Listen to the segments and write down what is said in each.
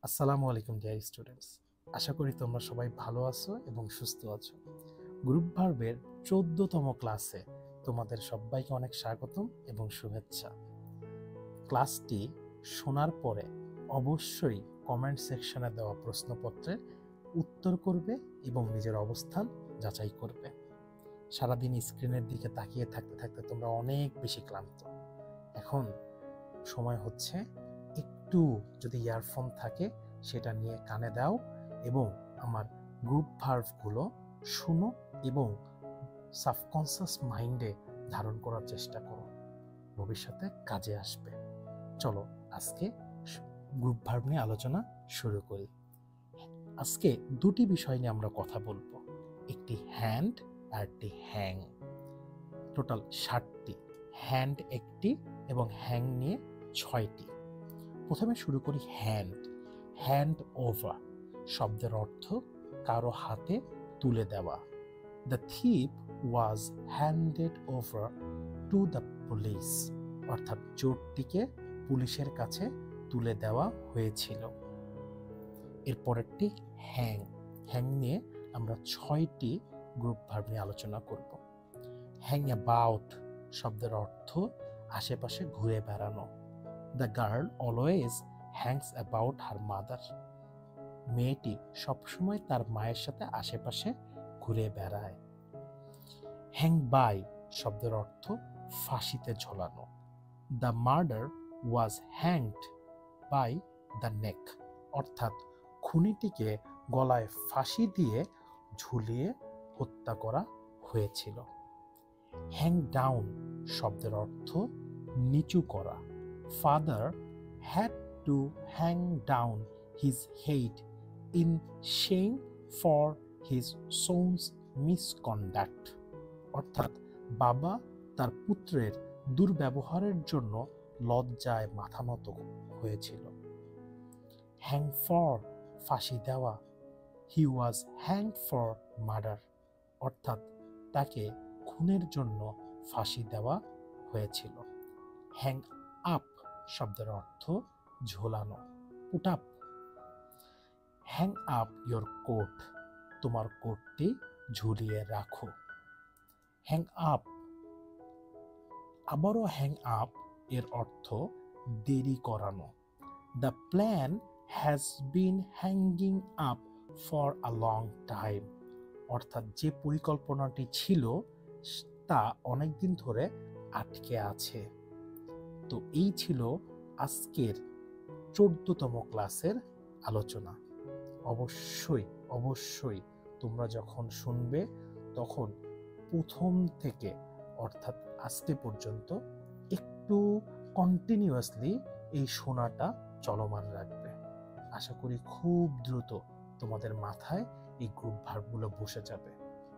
আসসালামু আলাইকুম dear students, আশা করি তোমরা সবাই ভালো আছো এবং সুস্থ আছো। গ্রুপ ভার্বের 14তম ক্লাসে তোমাদের সবাইকে অনেক স্বাগতম এবং শুভেচ্ছা। ক্লাসটি শোনার পরে অবশ্যই কমেন্ট সেকশনে দেওয়া প্রশ্নপত্রের উত্তর করবে এবং নিজের অবস্থান যাচাই করবে। সারাদিন স্ক্রিনের দিকে তাকিয়ে থাকতে থাকতে তোমরা অনেক বেশি ক্লান্ত। এখন সময় হচ্ছে একটু যদি ইয়ারফোন থাকে সেটা নিয়ে কানে দাও এবং আমার গ্রুপ ভার্বগুলো শুনো এবং সাবকনসিয়াস মাইন্ডে ধারণ করার চেষ্টা করো, ভবিষ্যতে কাজে আসবে। চলো আজকে গ্রুপ ভার্ব নিয়ে আলোচনা শুরু করি। আজকে দুটি বিষয় নিয়ে আমরা কথা বলবো, একটি হ্যান্ড আর একটি হ্যাং। টোটাল 7টি, হ্যান্ড একটি এবং হ্যাং নিয়ে 6টি। প্রথমে শুরু করি হ্যান্ড। হ্যান্ড ওভার শব্দের অর্থ কারো হাতে তুলে দেওয়া। The thief was handed over to the police, অর্থাৎ চোরটিকে পুলিশের কাছে তুলে দেওয়া হয়েছিল। এরপরেরটি হ্যাং। হ্যাং নিয়ে আমরা 6টি গ্রুপ ভার্ব নিয়ে আলোচনা করব। হ্যাং অ্যাবাউট শব্দের অর্থ আশেপাশে ঘুরে বেড়ানো। The girl always Hanks about her mother, মেয়েটি সবসময় তার মায়ের সাথে আশেপাশে ঘুরে বেড়ায়। হ্যাং বাই শব্দের অর্থ ফাঁসিতে ঝোলানো। The murder was hanged by the neck, অর্থাৎ খুনিটিকে গলায় ফাঁসি দিয়ে ঝুলিয়ে হত্যা করা হয়েছিল। হ্যাং ডাউন শব্দের অর্থ নিচু করা। Father had to hang down his head in shame for his son's misconduct, অর্থাৎ বাবা তার পুত্রের দুর্ব্যবহারের জন্য লজ্জায় মাথা নত হয়েছিল। হ্যাং ফর ফাঁসি দেওয়া। হি ওয়াজ হ্যাংড ফর মার্ডার, অর্থাৎ তাকে খুনের জন্য ফাঁসি দেওয়া হয়েছিল। হ্যাং আপ শব্দের অর্থ ঝোলানো। Put up. Hang up your coat, তোমার কোটটি ঝুলিয়ে রাখো। হ্যাং আপ, আবারও হ্যাং আপ এর অর্থ দেরি করানো। The plan has been hanging up for a long time, অর্থাৎ যে পরিকল্পনাটি ছিল তা অনেকদিন ধরে আটকে আছে। তো এই ছিল আজকের 14তম ক্লাসের আলোচনা। অবশ্যই তোমরা যখন শুনবে তখন প্রথম থেকে অর্থাৎ আজকে পর্যন্ত একটু কন্টিনিউয়াসলি এই শোনাটা চলমান রাখবে। আশা করি খুব দ্রুত তোমাদের মাথায় এই গ্রুপ ভার্বগুলো বসে যাবে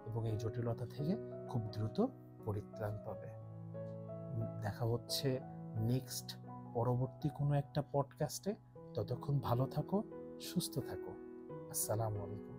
এবং এই জটিলতা থেকে খুব দ্রুত পরিত্রাণ পাবে। দেখা হচ্ছে নেক্সট পরবর্তী কোনো একটা পডকাস্টে। ততক্ষণ ভালো থাকো, সুস্থ থাকো। আসসালামু আলাইকুম।